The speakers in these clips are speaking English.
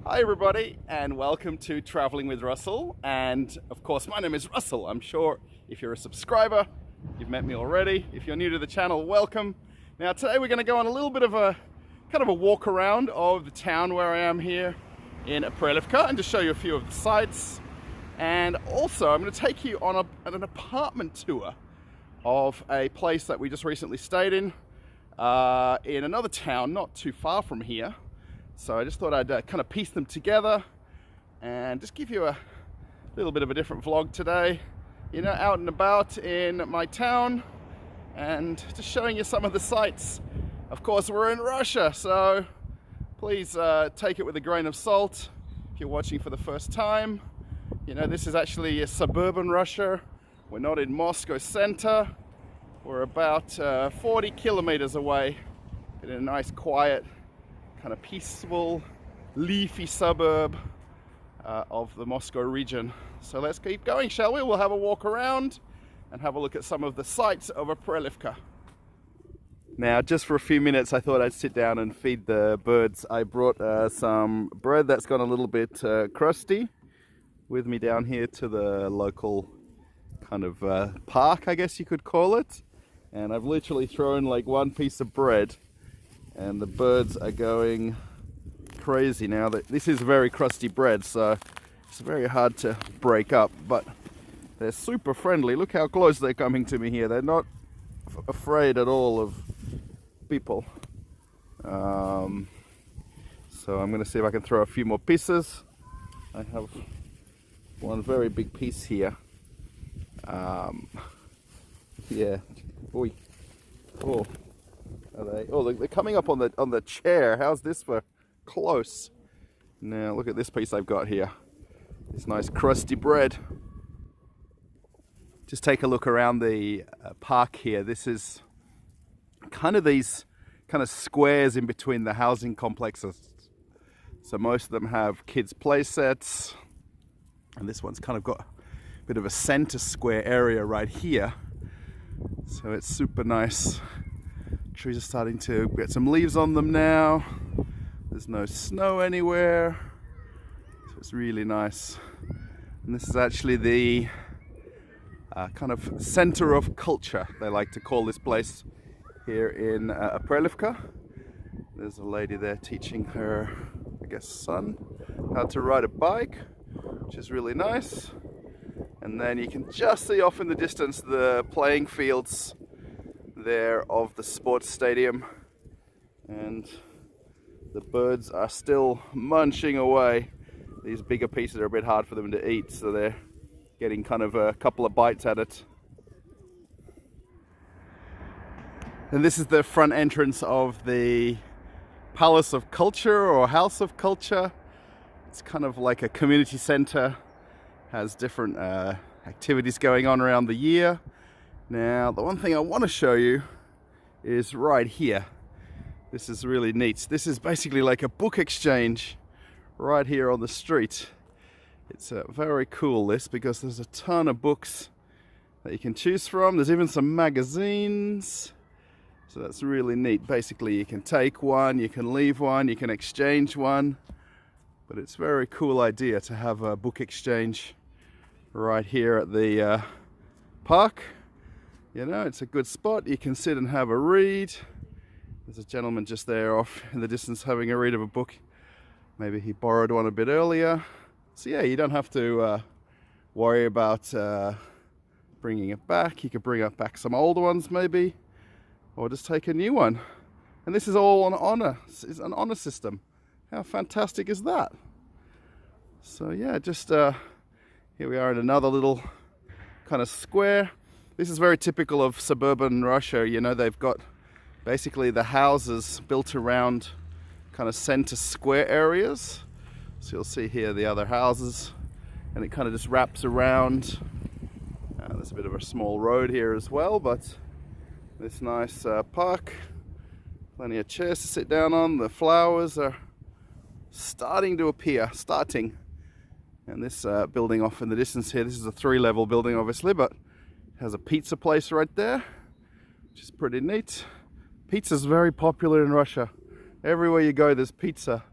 Hi everybody, and welcome to Traveling with Russell. And of course, my name is Russell. I'm sure if you're a subscriber, you've met me already. If you're new to the channel, welcome. Now today we're going to go on a little bit of a walk around of the town where I am here in Prelivka and just show you a few of the sights. And also I'm going to take you on an apartment tour of a place that we just recently stayed in another town not too far from here. So I just thought I'd kind of piece them together and just give you a little bit of a different vlog today, you know, out and about in my town and just showing you some of the sights. Of course, we're in Russia, so please take it with a grain of salt if you're watching for the first time. You know, this is actually a suburban Russia. We're not in Moscow center. We're about 40 kilometers away in a nice, quiet, kind of peaceful, leafy suburb of the Moscow region. So let's keep going, shall we? We'll have a walk around and have a look at some of the sights of Prelivka. Now, just for a few minutes, I thought I'd sit down and feed the birds. I brought some bread that's gone a little bit crusty with me down here to the local kind of park, I guess you could call it. And I've literally thrown like one piece of bread and the birds are going crazy now. This is very crusty bread, so it's very hard to break up, but they're super friendly. Look how close they're coming to me here. They're not afraid at all of people. So I'm going to see if I can throw a few more pieces. I have one very big piece here. Yeah. Oi. Oh. They're coming up on the chair. How's this for close? Now look at this piece I've got here. This nice crusty bread. Just take a look around the park here. This is kind of these kind of squares in between the housing complexes. So most of them have kids' play sets, and this one's kind of got a bit of a center square area right here. So it's super nice. Trees are starting to get some leaves on them now. There's no snow anywhere, so it's really nice. And this is actually the kind of center of culture, they like to call this place here in Prelivka. There's a lady there teaching her, I guess, son how to ride a bike, which is really nice. And then you can just see off in the distance the playing fields there of the sports stadium, and the birds are still munching away. These bigger pieces are a bit hard for them to eat, so they're getting kind of a couple of bites at it. And this is the front entrance of the Palace of Culture or House of Culture. It's kind of like a community center, has different activities going on around the year. Now, the one thing I want to show you is right here. This is really neat. This is basically like a book exchange right here on the street. It's very cool, this, because there's a ton of books that you can choose from. There's even some magazines. So that's really neat. Basically, you can take one, you can leave one, you can exchange one. But it's a very cool idea to have a book exchange right here at the park. You know, it's a good spot. You can sit and have a read. There's a gentleman just there off in the distance having a read of a book. Maybe he borrowed one a bit earlier. So yeah, you don't have to worry about bringing it back. You could bring back some old ones maybe, or just take a new one. And this is all on honor. It's an honor system. How fantastic is that? So yeah, just here we are in another little kind of square. This is very typical of suburban Russia. You know, they've got basically the houses built around kind of center square areas. So you'll see here the other houses, and it kind of just wraps around. There's a bit of a small road here as well, but this nice park, plenty of chairs to sit down on. The flowers are starting to appear, and this building off in the distance here, this is a 3-level building obviously, but it has a pizza place right there, which is pretty neat. Pizza's very popular in Russia. Everywhere you go there's pizza.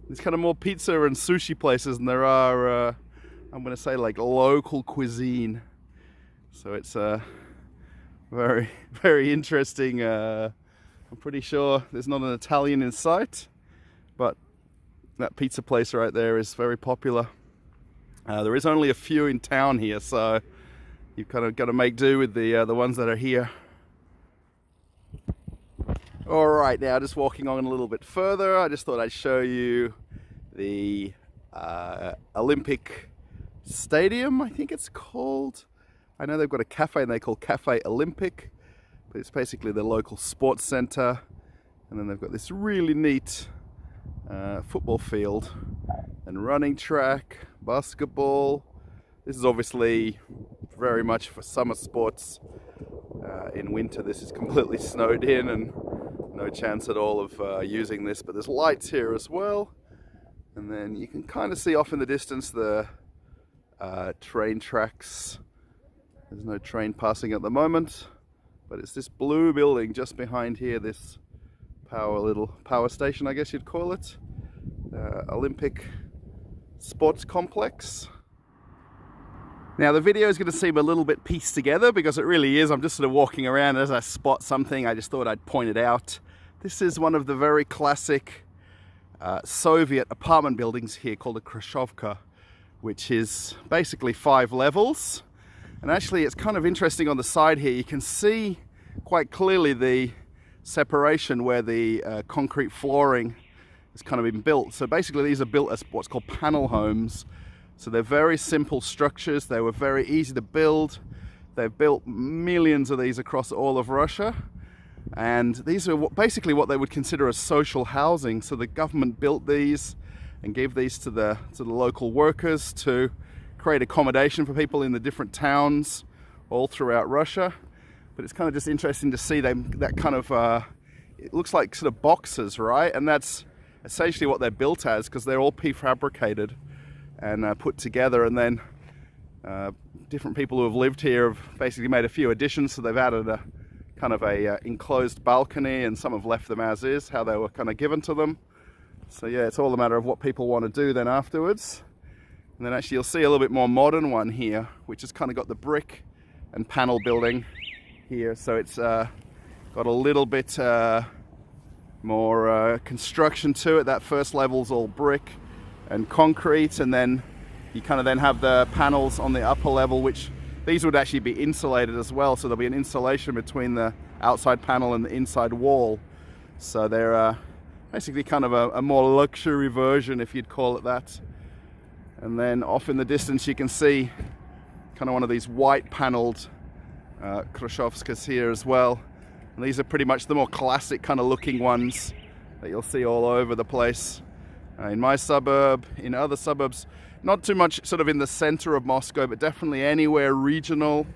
There's kind of more pizza and sushi places than there are, I'm going to say, like local cuisine. So it's very, very interesting. I'm pretty sure there's not an Italian in sight, but that pizza place right there is very popular. There is only a few in town here, so you've kind of got to make do with the ones that are here. All right, now just walking on a little bit further, I just thought I'd show you the Olympic Stadium, I think it's called. I know they've got a cafe and they call Cafe Olympic, but it's basically the local sports center. And then they've got this really neat football field and running track, basketball. This is obviously very much for summer sports. In winter this is completely snowed in and no chance at all of using this, but there's lights here as well. And then you can kind of see off in the distance the train tracks. There's no train passing at the moment, but it's this blue building just behind here, this little power station, I guess you'd call it. Olympic Sports Complex. Now the video is going to seem a little bit pieced together because it really is. I'm just sort of walking around, and as I spot something, I just thought I'd point it out. This is one of the very classic Soviet apartment buildings here called a Khrushchevka, which is basically 5 levels. And actually it's kind of interesting on the side here. You can see quite clearly the separation where the concrete flooring has kind of been built. So basically these are built as what's called panel homes. So they're very simple structures. They were very easy to build. They've built millions of these across all of Russia. And these are basically what they would consider as social housing. So the government built these and gave these to the local workers to create accommodation for people in the different towns all throughout Russia. But it's kind of just interesting to see that kind of, it looks like sort of boxes, right? And that's essentially what they're built as, because they're all prefabricated and put together. And then different people who have lived here have basically made a few additions. So they've added a kind of a enclosed balcony, and some have left them as is, how they were kind of given to them. So yeah, it's all a matter of what people want to do then afterwards. And then actually you'll see a little bit more modern one here, which has kind of got the brick and panel building here. So it's got a little bit more construction to it. That first level's all brick and concrete, and then you kind of then have the panels on the upper level, which these would actually be insulated as well. So there'll be an insulation between the outside panel and the inside wall. So they're basically kind of a more luxury version, if you'd call it that. And then off in the distance you can see kind of one of these white paneled Khrushchevkas here as well. And these are pretty much the more classic kind of looking ones that you'll see all over the place. In my suburb, in other suburbs, not too much sort of in the center of Moscow, but definitely anywhere regional,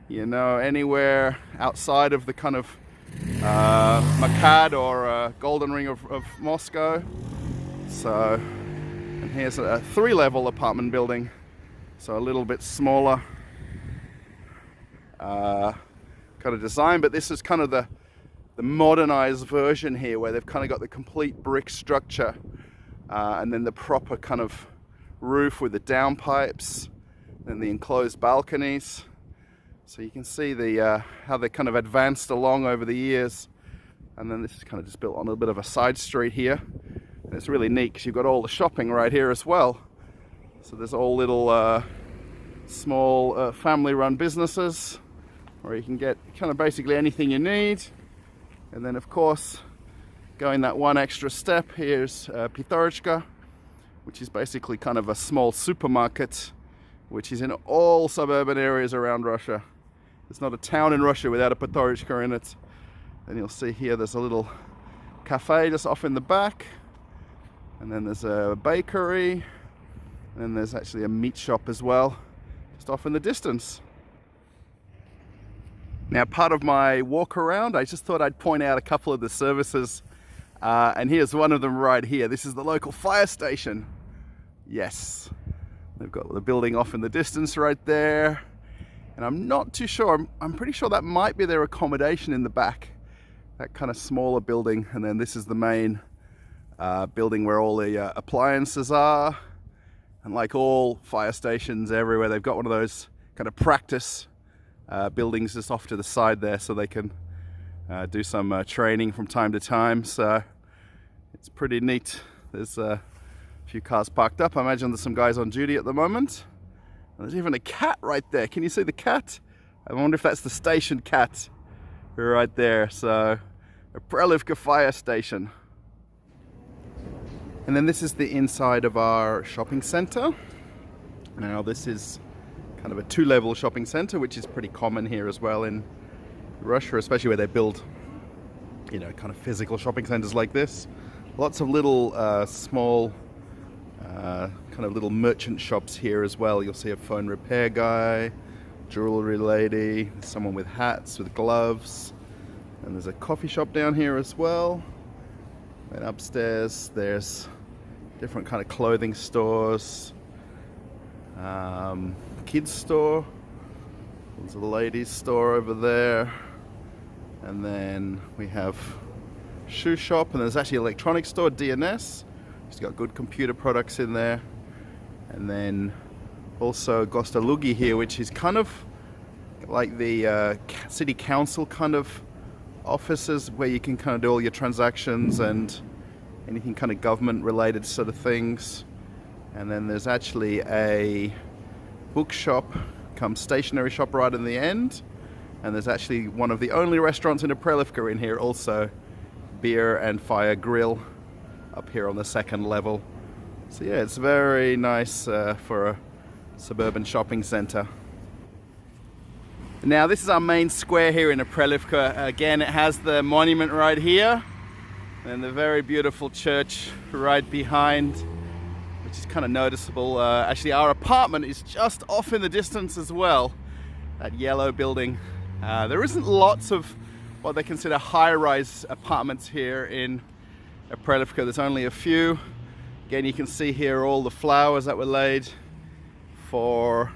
you know, anywhere outside of the kind of Makad or Golden Ring of Moscow. So, and here's a 3-level apartment building, so a little bit smaller kind of design, but this is kind of the modernized version here, where they've kind of got the complete brick structure and then the proper kind of roof with the downpipes, then the enclosed balconies. So you can see the how they kind of advanced along over the years. And then this is kind of just built on a bit of a side street here. And it's really neat because you've got all the shopping right here as well. So there's all little small family-run businesses where you can get kind of basically anything you need. And then of course, going that one extra step, here's Pitarchka, which is basically kind of a small supermarket, which is in all suburban areas around Russia. There's not a town in Russia without a Pitarchka in it. And you'll see here there's a little cafe just off in the back. And then there's a bakery. And then there's actually a meat shop as well, just off in the distance. Now, part of my walk around, I just thought I'd point out a couple of the services. And here's one of them right here. This is the local fire station. Yes. They've got the building off in the distance right there. And I'm not too sure. I'm pretty sure that might be their accommodation in the back. That kind of smaller building. And then this is the main building where all the appliances are. And like all fire stations everywhere, they've got one of those kind of practice buildings just off to the side there, so they can do some training from time to time. So it's pretty neat. There's a few cars parked up. I imagine there's some guys on duty at the moment. And there's even a cat right there. Can you see the cat? I wonder if that's the station cat right there. So a Prelivka fire station. And then this is the inside of our shopping center. Now this is kind of a two-level shopping center, which is pretty common here as well in Russia, especially where they build, you know, kind of physical shopping centers like this. Lots of little small kind of little merchant shops here as well. You'll see a phone repair guy, jewelry lady, someone with hats, with gloves, and there's a coffee shop down here as well. And upstairs there's different kind of clothing stores, kids store, there's a ladies store over there, and then we have shoe shop, and there's actually an electronics store, DNS. It's got good computer products in there. And then also Gostalugi here, which is kind of like the city council kind of offices where you can kind of do all your transactions and anything kind of government related sort of things. And then there's actually a bookshop come stationery shop right in the end, and there's actually one of the only restaurants in Prelivka in here also, beer and fire grill up here on the second level. So yeah, it's very nice for a suburban shopping center. Now this is our main square here in Prelivka. Again, it has the monument right here and the very beautiful church right behind, which is kind of noticeable. Actually, our apartment is just off in the distance as well, that yellow building. There isn't lots of what they consider high-rise apartments here in Prelivka. There's only a few. Again, you can see here all the flowers that were laid for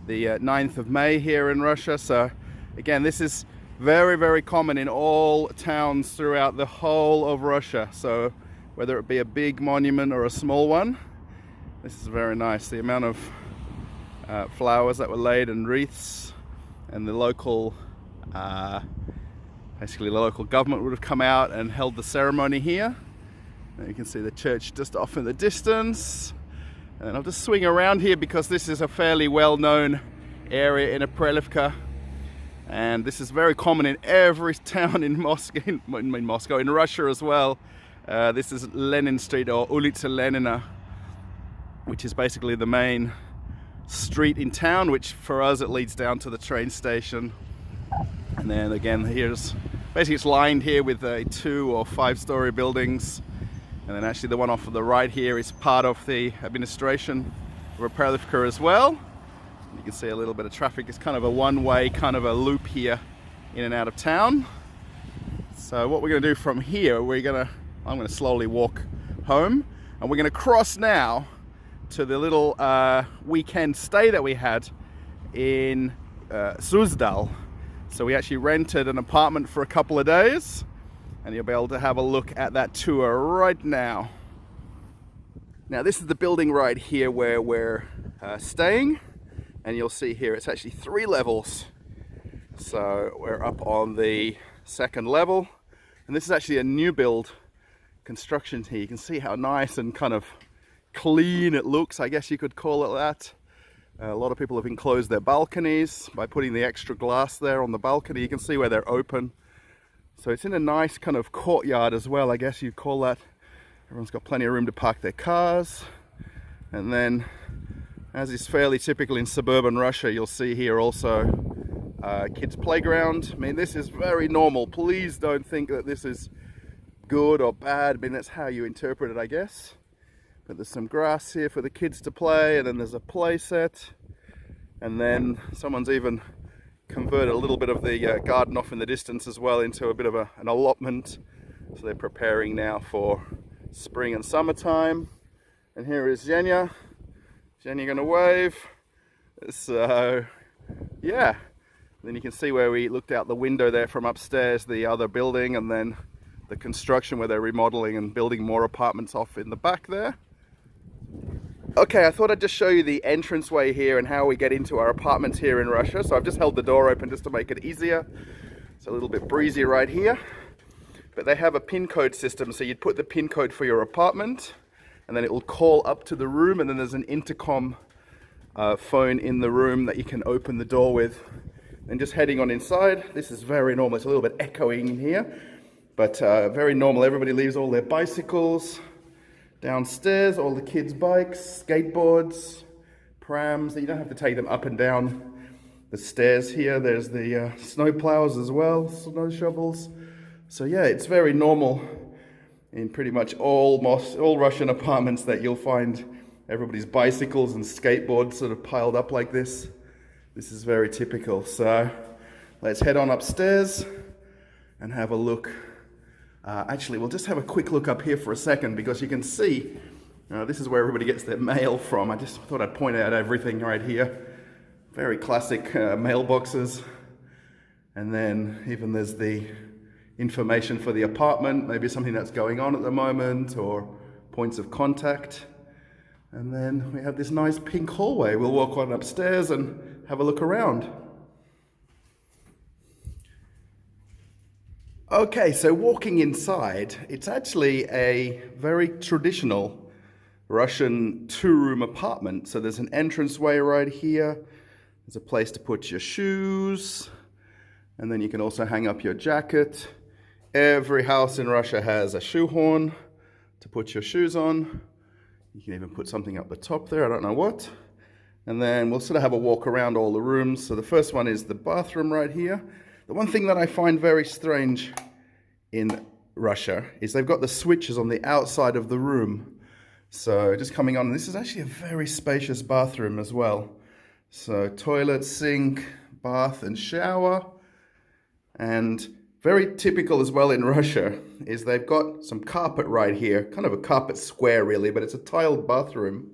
the 9th of May here in Russia. So again, this is very, very common in all towns throughout the whole of Russia. So whether it be a big monument or a small one, this is very nice. The amount of flowers that were laid and wreaths, and the local basically the local government would have come out and held the ceremony here. And you can see the church just off in the distance. And I'll just swing around here because this is a fairly well-known area in Prelivka. And this is very common in every town in Moscow, in Russia as well. This is Lenin Street, or Ulitsa Lenina, which is basically the main street in town, which for us it leads down to the train station. And then again, here's basically it's lined here with 2 or 5-story buildings. And then actually the one off to the right here is part of the administration of Prelivka as well. You can see a little bit of traffic. It's kind of a one-way kind of a loop here in and out of town. So what we're going to do from here, I'm going to slowly walk home, and we're going to cross now to the little weekend stay that we had in Suzdal. So we actually rented an apartment for a couple of days, and you'll be able to have a look at that tour right now. Now this is the building right here where we're staying, and you'll see here it's actually 3 levels. So we're up on the 2nd level, and this is actually a new build construction here. You can see how nice and kind of clean it looks, I guess you could call it that. A lot of people have enclosed their balconies by putting the extra glass there on the balcony. You can see where they're open. So it's in a nice kind of courtyard as well, I guess you'd call that. Everyone's got plenty of room to park their cars. And then, as is fairly typical in suburban Russia, you'll see here also kids' playground. I mean, this is very normal. Please don't think that this is good or bad. I mean, that's how you interpret it, I guess. But there's some grass here for the kids to play, and then there's a play set. And then someone's even converted a little bit of the garden off in the distance as well into a bit of an allotment. So they're preparing now for spring and summertime. And here is Zhenya. Zhenya gonna wave. So yeah, then you can see where we looked out the window there from upstairs, the other building, and then the construction where they're remodeling and building more apartments off in the back there. Okay, I thought I'd just show you the entranceway here and how we get into our apartments here in Russia. So I've just held the door open just to make it easier. It's a little bit breezy right here. But they have a PIN code system, so you'd put the PIN code for your apartment, and then it will call up to the room, and then there's an intercom phone in the room that you can open the door with. And just heading on inside, this is very normal. It's a little bit echoing in here, but very normal. Everybody leaves all their bicycles downstairs, all the kids' bikes, skateboards, prams. You don't have to take them up and down the stairs here. There's the snow plows as well, snow shovels. So yeah, it's very normal in pretty much all Russian apartments that you'll find everybody's bicycles and skateboards sort of piled up like this. This is very typical. So let's head on upstairs and have a look. Actually, we'll just have a quick look up here for a second, because you can see this is where everybody gets their mail from. I just thought I'd point out everything right here. Very classic mailboxes. And then even there's the information for the apartment, maybe something that's going on at the moment, or points of contact. And then we have this nice pink hallway. We'll walk on upstairs and have a look around. Okay, so walking inside, it's actually a very traditional Russian two-room apartment. So there's an entranceway right here. There's a place to put your shoes, and then you can also hang up your jacket. Every house in Russia has a shoehorn to put your shoes on. You can even put something up the top there, I don't know what. And then we'll sort of have a walk around all the rooms. So the first one is the bathroom right here. The one thing that I find very strange in Russia is they've got the switches on the outside of the room. So just coming on, this is actually a very spacious bathroom as well. So toilet, sink, bath and shower. And very typical as well in Russia is they've got some carpet right here, kind of a carpet square really, but it's a tiled bathroom.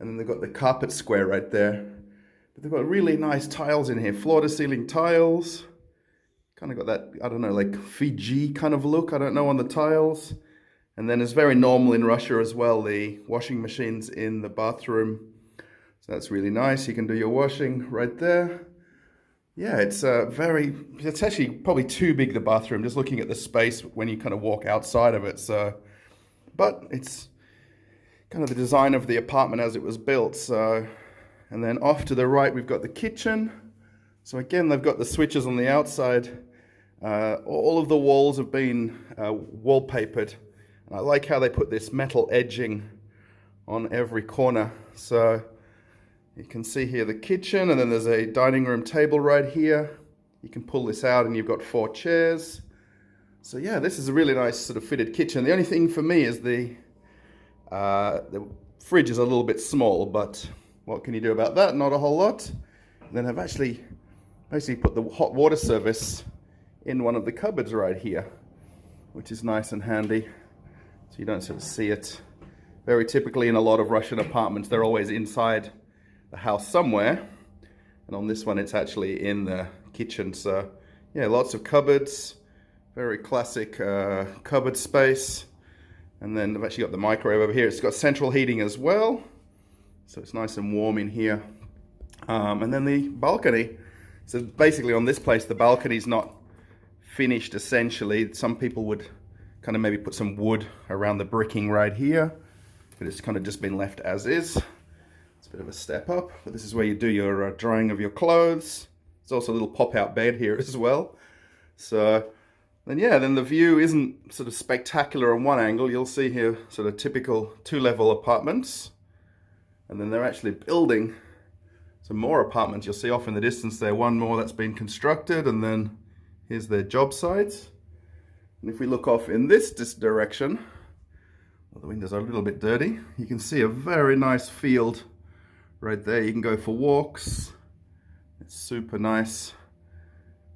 And then they've got the carpet square right there. But they've got really nice tiles in here, floor to ceiling tiles. Kind of got that, I don't know, like Fiji kind of look, I don't know, on the tiles. And then it's very normal in Russia as well, the washing machines in the bathroom. So that's really nice. You can do your washing right there. Yeah, it's actually probably too big, the bathroom, just looking at the space when you kind of walk outside of it. So, but it's kind of the design of the apartment as it was built. So, and then off to the right, we've got the kitchen. So again, they've got the switches on the outside. All of the walls have been wallpapered. And I like how they put this metal edging on every corner. So you can see here the kitchen, and then there's a dining room table right here. You can pull this out and you've got 4 chairs. So yeah, this is a really nice sort of fitted kitchen. The only thing for me is the fridge is a little bit small, but what can you do about that? Not a whole lot. And then I've actually basically put the hot water service in one of the cupboards right here, which is nice and handy. So you don't sort of see it. Very typically in a lot of Russian apartments, they're always inside the house somewhere. And on this one, it's actually in the kitchen. So yeah, lots of cupboards, very classic cupboard space. And then I've actually got the microwave over here. It's got central heating as well. So it's nice and warm in here. And then the balcony. So basically on this place, the balcony's not finished essentially. Some people would kind of maybe put some wood around the bricking right here, but it's kind of just been left as is. It's a bit of a step up, but this is where you do your drying of your clothes. There's also a little pop-out bed here as well. So then yeah, then the view isn't sort of spectacular on one angle. You'll see here sort of typical 2-level apartments, and then they're actually building some more apartments. You'll see off in the distance there, one more that's been constructed, and then here's their job sites. And if we look off in this direction, well, the windows are a little bit dirty. You can see a very nice field right there. You can go for walks. It's super nice.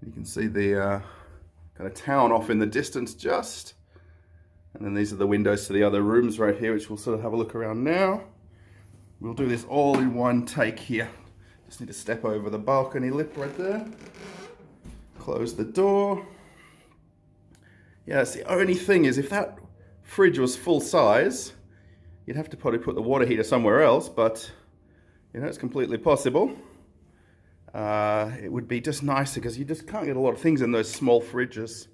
You can see the kind of town off in the distance just. And then these are the windows to the other rooms right here, which we'll sort of have a look around now. We'll do this all in one take here. Just need to step over the balcony lip right there. Close the door. yeah, that's the only thing is if that fridge was full size, you'd have to probably put the water heater somewhere else, but you know, it's completely possible. It would be just nicer because you just can't get a lot of things in those small fridges.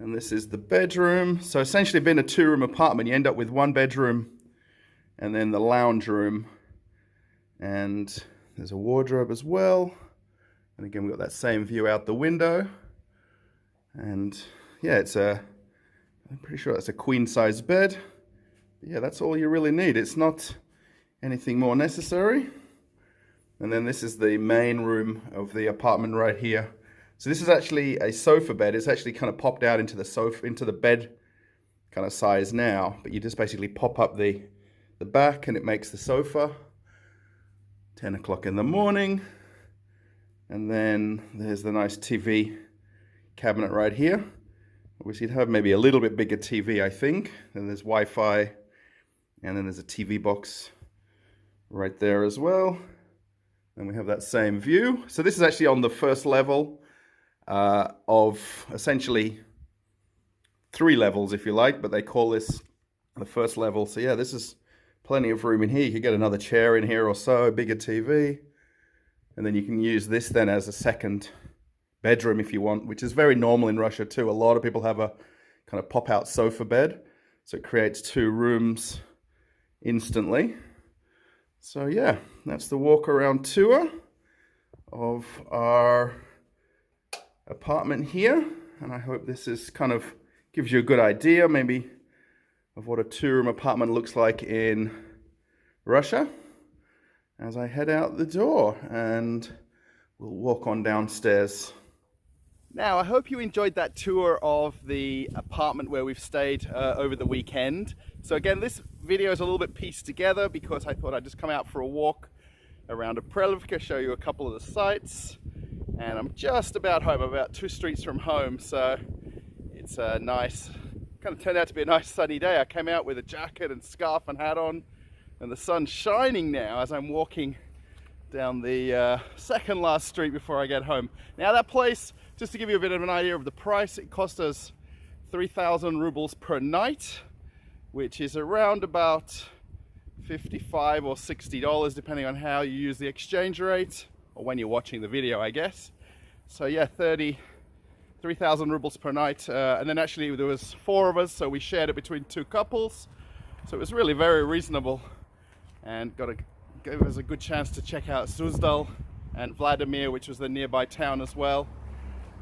And this is the bedroom. So essentially being a 2-room apartment, you end up with 1 bedroom and then the lounge room. And there's a wardrobe as well. And again, we've got that same view out the window. And yeah, I'm pretty sure that's a queen size bed. But yeah, that's all you really need. It's not anything more necessary. And then this is the main room of the apartment right here. So this is actually a sofa bed. It's actually kind of popped out into the bed kind of size now. But you just basically pop up the back and it makes the sofa. 10 o'clock in the morning. And then there's the nice TV cabinet right here. Obviously you'd have maybe a little bit bigger TV, I think. And there's Wi-Fi. And then there's a TV box right there as well. And we have that same view. So this is actually on the first level of essentially 3 levels, if you like, but they call this the first level. So yeah, this is plenty of room in here. You could get another chair in here or so, a bigger TV. And then you can use this then as a second bedroom if you want, which is very normal in Russia too. A lot of people have a kind of pop-out sofa bed. So it creates 2 rooms instantly. So yeah, that's the walk around tour of our apartment here. And I hope this is kind of gives you a good idea maybe of what a 2-room apartment looks like in Russia as I head out the door, and we'll walk on downstairs. Now, I hope you enjoyed that tour of the apartment where we've stayed over the weekend. So again, this video is a little bit pieced together because I thought I'd just come out for a walk around Aprelivka, show you a couple of the sights. And I'm just about home, I'm about 2 streets from home. So it's a nice, kind of turned out to be a nice sunny day. I came out with a jacket and scarf and hat on, and the sun's shining now as I'm walking down the second last street before I get home. Now that place, just to give you a bit of an idea of the price, it cost us 3,000 rubles per night, which is around about $55 or $60, depending on how you use the exchange rate, or when you're watching the video, I guess. So yeah, 3,000 rubles per night. And then actually there was 4 of us, so we shared it between 2 couples. So it was really very reasonable, and gave us a good chance to check out Suzdal and Vladimir, which was the nearby town as well.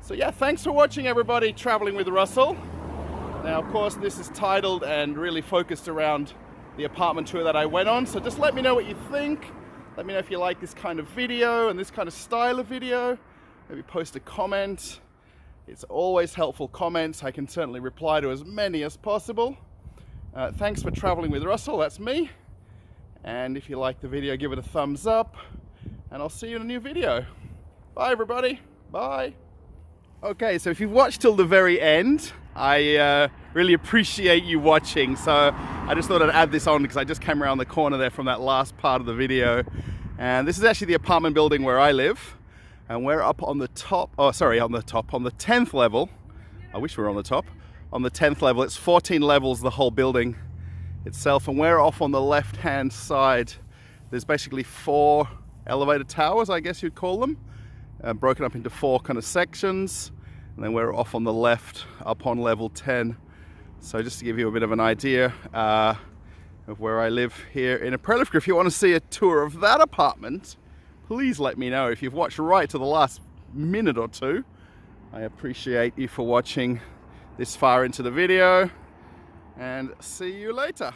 So yeah, thanks for watching everybody, Traveling with Russell. Now of course this is titled and really focused around the apartment tour that I went on, so just let me know what you think. Let me know if you like this kind of video and this kind of style of video. Maybe post a comment. It's always helpful comments. I can certainly reply to as many as possible. Thanks for traveling with Russell, that's me. And if you like the video, give it a thumbs up, and I'll see you in a new video. Bye everybody, bye. Okay, so if you've watched till the very end, I really appreciate you watching. So I just thought I'd add this on because I just came around the corner there from that last part of the video. And this is actually the apartment building where I live. And we're up on the top, on the 10th level. I wish we were on the top. On the 10th level, it's 14 levels, the whole building itself. And we're off on the left-hand side. There's basically 4 elevator towers, I guess you'd call them. Broken up into 4 kind of sections, and then we're off on the left up on level 10. So just to give you a bit of an idea of where I live here in Aprelivka. If you want to see a tour of that apartment, please let me know. If you've watched right to the last minute or 2, I appreciate you for watching this far into the video, and see you later.